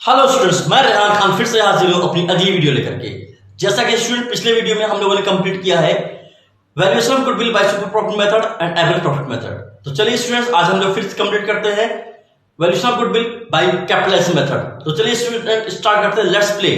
Hello students, मैं रेहान खान फिर से हाजिर हूं अपनी अगली वीडियो लेकर के। जैसा कि स्टूडेंट पिछले वीडियो में हम लोगों ने कंप्लीट किया है valuation of goodwill by super profit method and average profit method. तो चलिए स्टूडेंट्स, आज हम लोग फिर से कंप्लीट करते हैं valuation of goodwill by capitalization method. तो चलिए स्टूडेंट स्टार्ट करते हैं, लेट्स प्ले।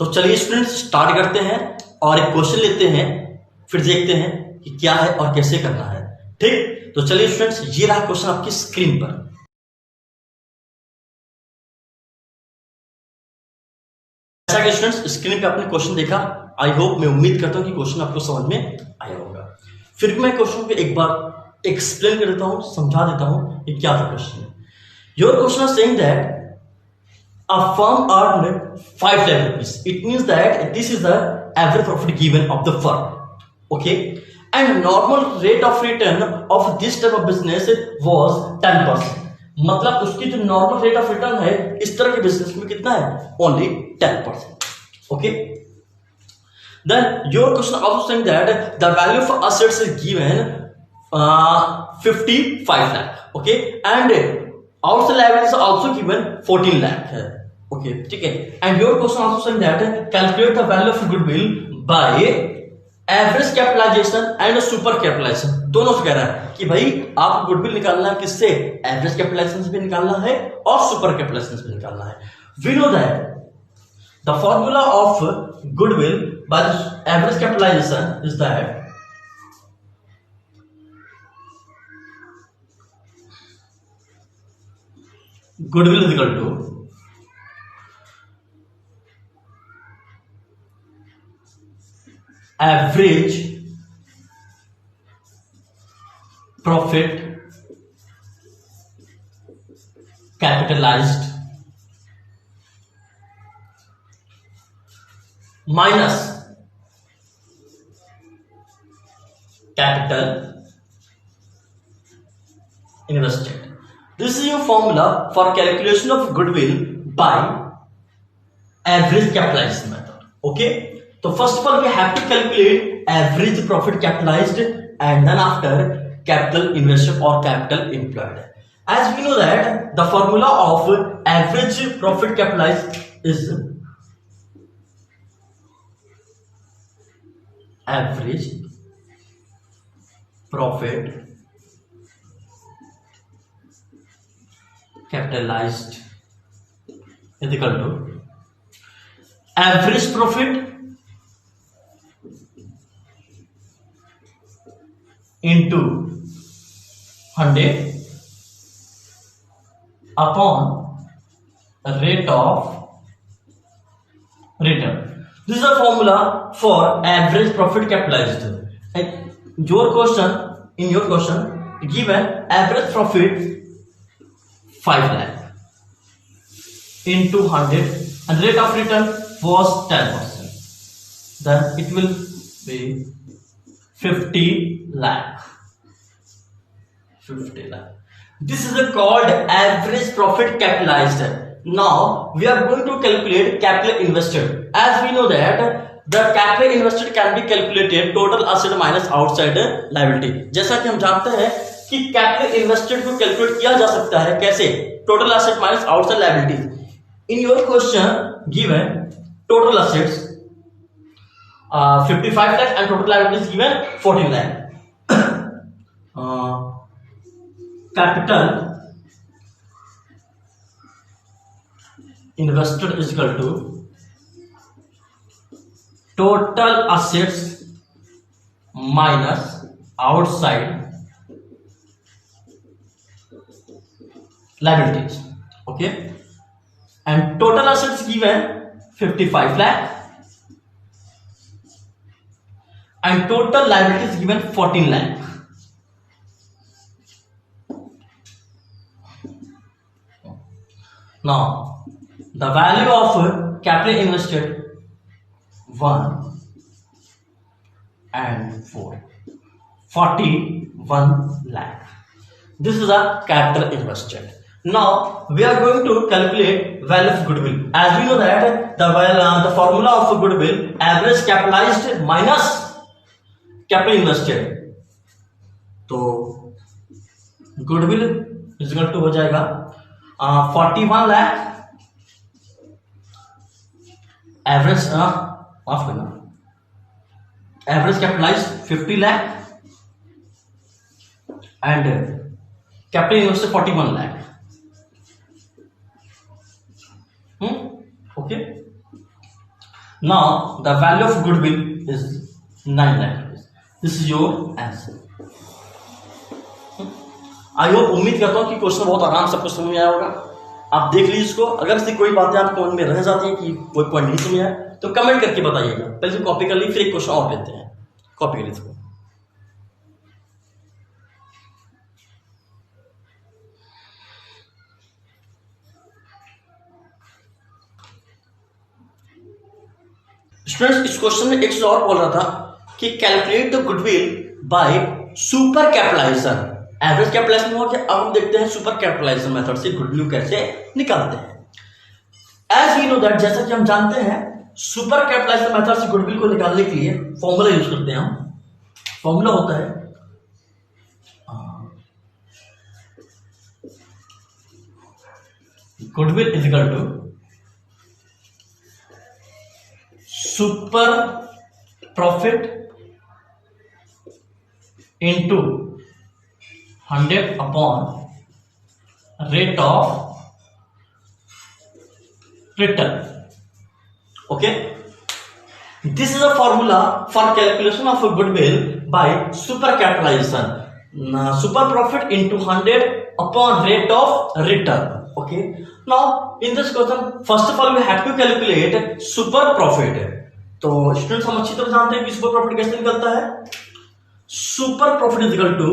तो चलिए स्टूडेंट्स स्टार्ट करते हैं और एक क्वेश्चन लेते हैं, फिर देखते हैं कि क्या है और कैसे करना है। ठीक, तो चलिए स्टूडेंट्स, ये रहा क्वेश्चन आपकी स्क्रीन पर। जैसा कि स्टूडेंट्स स्क्रीन पे आपने क्वेश्चन देखा, आई होप, मैं उम्मीद करता हूं कि क्वेश्चन आपको समझ में आया होगा। फिर मैं क्वेश्चन को एक बार एक्सप्लेन कर देता हूं, समझा देता हूं कि क्या था question. Your question is saying that a firm earned 5 lakh rupees. It means that this is the average profit given of the firm. Okay, and normal rate of return of this type of business was 10%. मतलब उसकी जो normal rate of return है इस तरह के business में कितना है? Only 10%. Okay, then your question also saying that the value of assets is given 55 lakh. Okay, and outside liabilities also given 14 lakh है. ओके, ठीक है। And your question also saying that calculate the value of goodwill by average capitalization and super capitalization. दोनों से कह रहा है कि भाई आप गुडविल निकालना है किससे? एवरेज कैपिटलाइजेशन से भी निकालना है और सुपर कैपिटलाइजेशन से भी निकालना है। We know that the formula of goodwill by average capitalization is that goodwill is equal to average profit capitalised minus capital invested. This is your formula for calculation of goodwill by average capitalization method. Okay, so first of all we have to calculate average profit capitalized and then after capital invested or capital employed. As we know that the formula of average profit capitalized is average profit capitalized is equal to average profit into 100 upon rate of return. This is a formula for average profit capitalized. And your question, in your question, given average profit 5 lakh into 100 and rate of return was 10%. Then it will be 50 lakh. 50 lakh. This is called average profit capitalized. Now we are going to calculate capital invested. As we know that the capital invested can be calculated total asset minus outside liability. जैसा कि हम जानते हैं कि capital invested को calculate किया जा सकता है कैसे? Total asset minus outside liability. In your question given total assets 55 lakh and total liabilities given 14 lakh. Capital invested is equal to total assets minus outside liabilities. Okay, and total assets given 55 lakh and total liabilities given 14 lakh. Now the value of capital invested 1 and 4 41 lakh. This is a capital invested. Now we are going to calculate value of goodwill. As we know that the formula of goodwill, average capitalized minus capital invested. तो goodwill equal to हो जाएगा 41 lakh average, माफ करना, average capitalize 50 lakh and capital invested 41 lakh. Okay. Now the value of goodwill is 9 lakh rupees. This is your answer. I hope, उम्मीद करता हूं कि question बहुत आराम से आपको समझ में आया होगा. आप देख लीजिए इसको. अगर इससे कोई बातें आपको मन में रह जाती है कि कोई पॉइंट नहीं समझ आया तो कमेंट करके बताइएगा. पहले से कॉपी कर ली, फिर एक क्वेश्चन और लेते हैं. कॉपी कर लीजिए इसको. स्टूडेंट्स, इस क्वेश्चन में एक चीज और बोल रहा था कि calculate the goodwill by super capitalization. Average capitalization हो गया. अब हम देखते हैं सुपर कैपिटलाइजेशन मेथड से गुडविल कैसे निकालते हैं. एज वी नो दैट, जैसा कि हम जानते हैं, सुपर कैपिटलाइजेशन मेथड से गुडविल को निकालने के लिए फॉर्मूला यूज करते हैं हम. फॉर्मूला होता है goodwill is equal to super profit into 100 upon rate of return. Okay, this is a formula for calculation of goodwill by super capitalization. Super profit into 100 upon rate of return. Okay, now in this question first of all we have to calculate super profit. तो students, हम अच्छी तरह जानते हैं कि super profit कैसे निकलता है. Super profit is equal to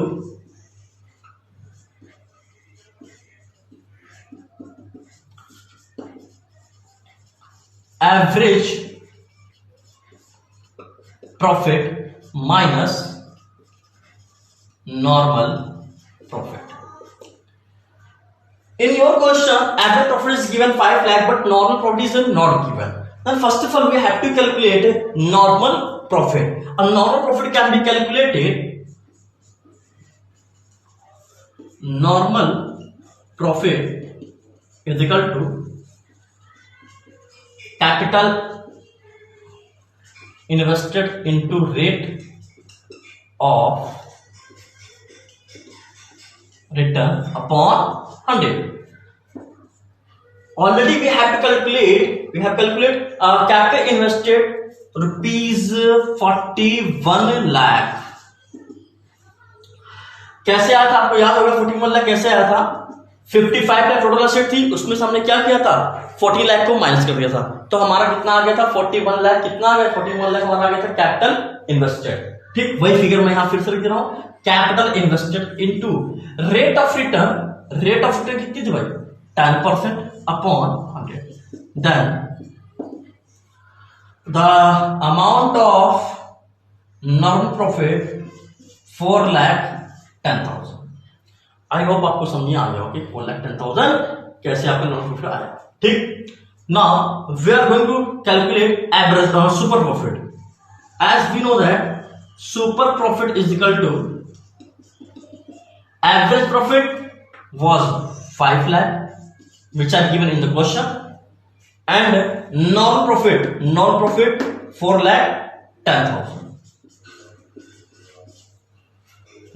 average profit minus normal profit. In your question, average profit is given 5 lakh, but normal profit is not given. Then first of all, we have to calculate normal profit. A normal profit can be calculated. Normal profit is equal to capital invested into rate of return upon 100. Already we have calculate capital invested rupees 41 lakh. कैसे आया था आपको याद होगा? 41 लाख कैसे आया था? 55 lakh total asset थी, उसमें से हमने क्या किया था? 40 लाख को माइनस कर दिया था. तो हमारा कितना आ गया था? 41 लाख. कितना आ गया? 41 लाख हमारा आ गया था कैपिटल इन्वेस्टेड. ठीक, वही फिगर मैं यहां फिर से लिख दे रहा हूं. Capital invested into rate of return. Rate of return कितनी थी भाई? 10% upon 100. Then the amount of normal profit 4,10,000. I hope आपको समझ आ गया होगा 4,10,000 कैसे आपका नॉर्मल प्रॉफिट आया. ठीक, now we are going to calculate average super profit. As we know that super profit is equal to average profit was 5 lakh which are given in the question, and normal profit 4,10,000.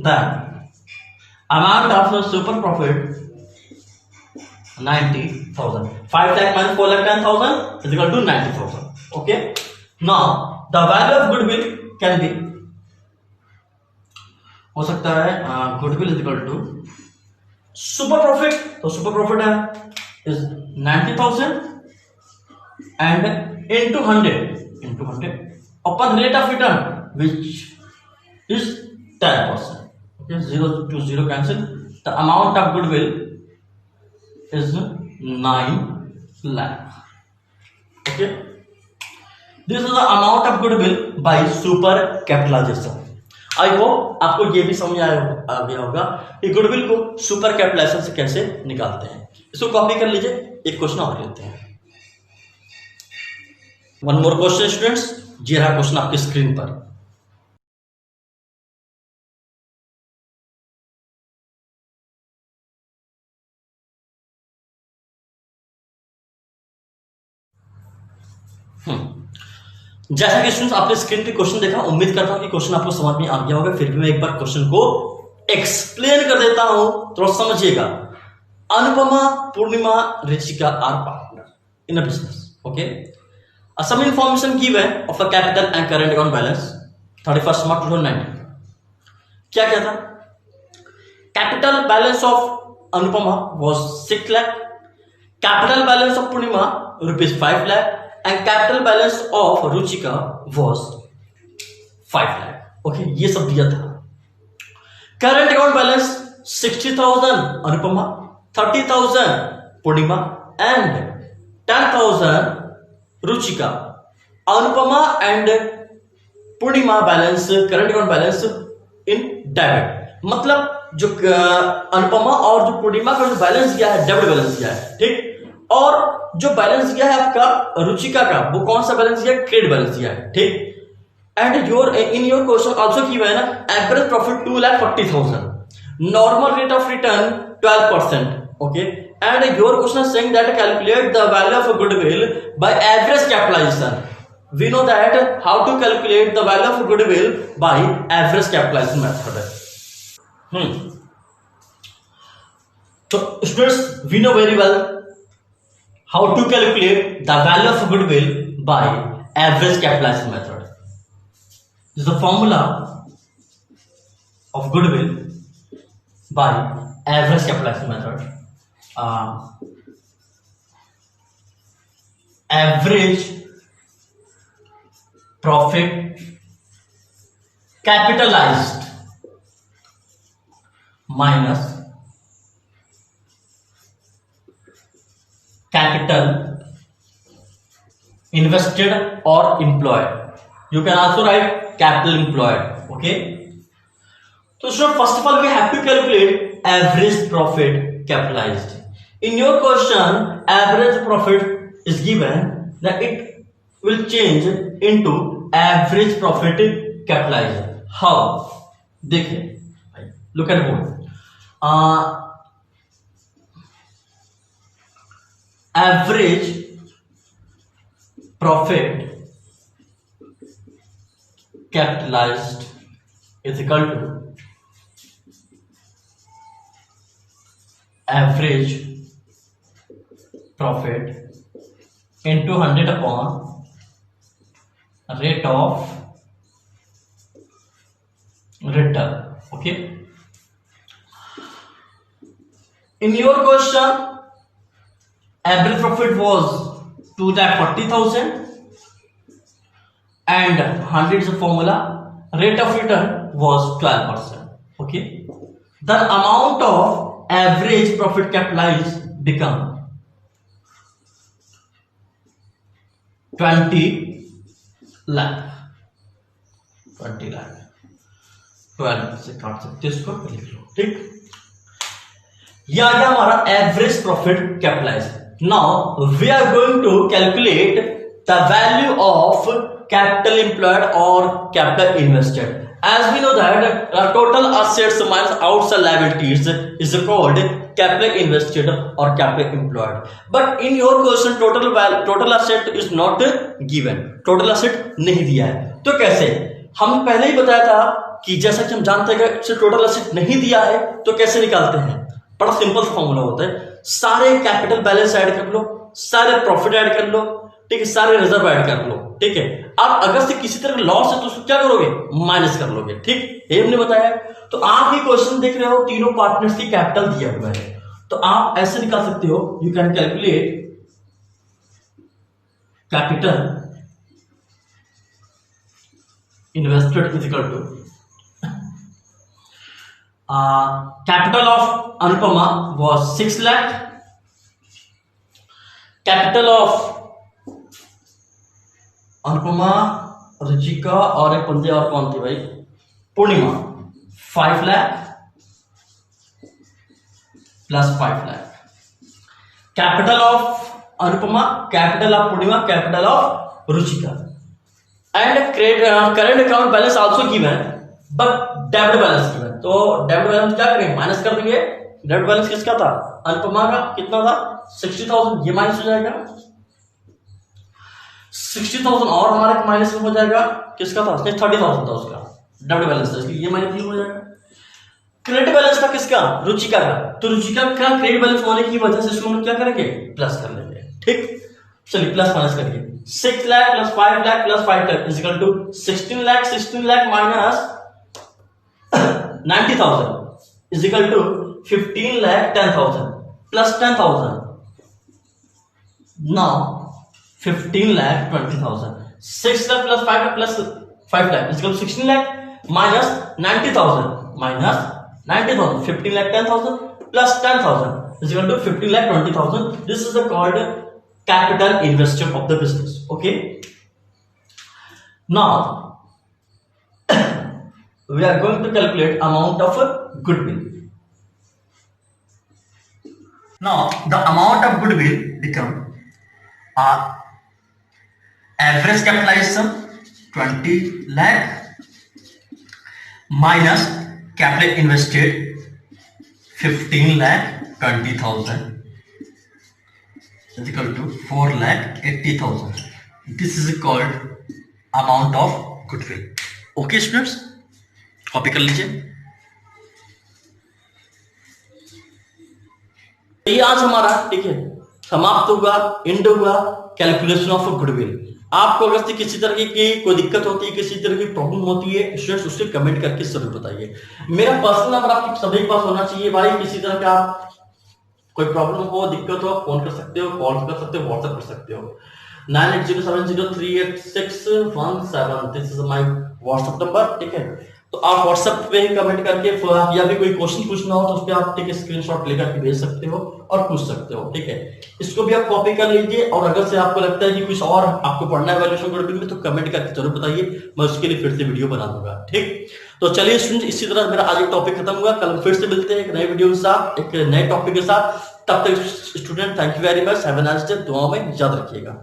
Then amount of the super profit 90,000. 5 lakh minus 4,10,000 is equal to 90,000. Okay, now the value of goodwill can be, हो सकता है goodwill is equal to super profit. तो super profit है is 90,000 and into 100 upon rate of return which is 10%. Okay, 0 to 0 cancel. The amount of goodwill is 9 lakh. Okay, this is the amount of goodwill by super capitalization. I hope आपको ये भी समझ आ गया होगा कि goodwill को super capitalisation से कैसे निकालते हैं। इसको कॉपी कर लीजिए, एक क्वेश्चन और लेते हैं। वन मोर क्वेश्चन स्टूडेंट्स, ये रहा क्वेश्चन आपकी स्क्रीन पर। जैसा कि स्टूडेंट्स आपने स्क्रीन पे क्वेश्चन देखा, उम्मीद करता हूं कि क्वेश्चन आपको समझ में आ गया होगा। फिर भी मैं एक बार क्वेश्चन को एक्सप्लेन कर देता हूं, थोड़ा समझिएगा। Anupama, Purnima, Richika are partner in a business. Okay, some information given of a capital and current account balance 31st March 2019। क्या क्या था? Capital balance of Anupama was 6 lakh, capital balance of Purnima rupees 5 lakh, and capital balance of Ruchika was 5 lakh। Okay, ये सब दिया था। Current account balance 60,000 Anupama, 30,000 Purnima and 10,000 Ruchika. Anupama and Purnima balance, current account balance in debit, मतलब जो अनुपमा और जो पूर्णिमा का जो बैलेंस दिया है, डेबिट बैलेंस दिया है, ठीक। और जो बैलेंस दिया है आपका रुचिका का, वो कौन सा बैलेंस दिया है? क्रेडिट बैलेंस दिया है, ठीक। And your in your question also की है ना, average profit 2,40,000, normal rate of return 12%। Okay, and your question is saying that calculate the value of goodwill by average capitalization। we know that how to calculate the value of goodwill by average capitalization method। so students, we know very well how to calculate the value of goodwill by average capitalization method। this is the formula of goodwill by average capitalization method। Average profit capitalised minus capital invested और employed. You can also write capital employed. Okay, तो first of all we have to calculate average profit capitalized। in your question average profit is given, that it will change into average profit capitalized। how? देखिए, look at board। average profit capitalized is equal to average profit into 100 upon rate of return। okay, in your question average profit was 2,40,000 and 100 is the formula, rate of return was 12%। okay, the amount of average profit capitalized become 20 lakh। 20 lakh 12 से काट सकते इसको, लिख लो, ठीक। यह आ गया हमारा average profit capitalised. Now we are going to calculate the value of capital employed और capital invested. As we know that total assets minus outside liabilities is called capital invested or capital employed। But in your question total asset is not given, total asset नहीं दिया है। तो कैसे? हम पहले ही बताया था कि जैसा कि हम जानते हैं कि टोटल एसेट नहीं दिया है तो कैसे निकालते हैं। बड़ा सिंपल फॉर्मूला होता है, सारे कैपिटल बैलेंस ऐड कर लो, सारे प्रॉफिट ऐड कर लो, ठीक है, सारे रिजर्व ऐड कर लो, ठीक है। अब अगर से किसी तरह लॉस है तो उसको क्या करोगे? माइनस कर लोगे, ठीक, ये हमने बताया। तो आप ये क्वेश्चन देख रहे हो, तीनों पार्टनर्स की कैपिटल दिया हुआ है, तो आप ऐसे निकाल सकते हो, you can calculate capital invested is equal to capital of Anupama was 6 lakh, capital of Anupama, Ruchika और एक बंदे और कौन थे भाई, Purnima 5 lakh plus 5 lakh. Capital of Anupama, capital of Purnima, capital of Ruchika. And current account balance also given but debit balance given. तो debit balance क्या करेंगे, माइनस कर देंगे। डेबिट बैलेंस किसका था, अनुपमा का। कितना था 60,000, ये माइनस हो जाएगा 60,000 और हमारे माइनस में हो जाएगा किसका था, 30,000 था उसका डेबिट बैलेंस था, इसलिए ये माइनस हो जाएगा। क्रेडिट बैलेंस था किसका, रुचिका का। तो रुचिका का क्रेडिट बैलेंस होने की वजह से इसको हम क्या करेंगे, प्लस कर लेंगे। ठीक, चलिए प्लस माइनस करिए। 6 lakh plus 5 lakh plus 5 lakh is equal to 16 lakh minus 90,000 is equal to 15 lakh 10,000 plus 10,000। Now 15 lakh 20,000। 6 lakh plus 5 lakh plus 5 lakh is equal to 16 lakh minus 90,000 minus 90,000। 15 lakh 10,000 plus 10,000 is equal to 15 lakh 20,000. This is the called capital invested of the business. Okay. Now we are going to calculate amount of goodwill. Now the amount of goodwill become average capitalization 20 lakh minus capital invested 15 lakh 20,000 is equal to 4 lakh 80,000. This is called amount of goodwill. Okay students, copy कर लीजिए। ये आज हमारा ठीक है समाप्त हुआ, and हुआ कैलकुलेशन ऑफ गुडविल। आपको अगर से किसी तरह की कोई दिक्कत होती है, किसी तरह की प्रॉब्लम होती है स्टूडेंट्स, उससे कमेंट करके जरूर बताइए। मेरा पर्सनल नंबर आपके सभी के पास होना चाहिए भाई। किसी तरह का कोई प्रॉब्लम हो, दिक्कत हो, फोन कर सकते हो, कॉल कर सकते हो, व्हाट्सएप कर सकते हो। 9807038617। This is my WhatsApp number. ठीक है, तो आप व्हाट्सएप पे ही कमेंट करके या फिर कोई क्वेश्चन पूछना हो तो उस पर आप ठीक है स्क्रीनशॉट लेकर के भेज सकते हो और पूछ सकते हो। ठीक है, इसको भी आप कॉपी कर लीजिए। और अगर से आपको लगता है कि कुछ और आपको पढ़ना है वैल्यूएशन गुडविल में, तो कमेंट करके जरूर बताइए, मैं उसके लिए फिर से वीडियो बना दूंगा। ठीक, तो चलिए स्टूडेंट, इसी तरह मेरा आज एक टॉपिक खत्म हुआ। कल फिर से मिलते हैं एक नए वीडियो के साथ, एक नए टॉपिक के साथ। तब तक student thank you very much, have a nice day. दुआओं में याद रखिएगा।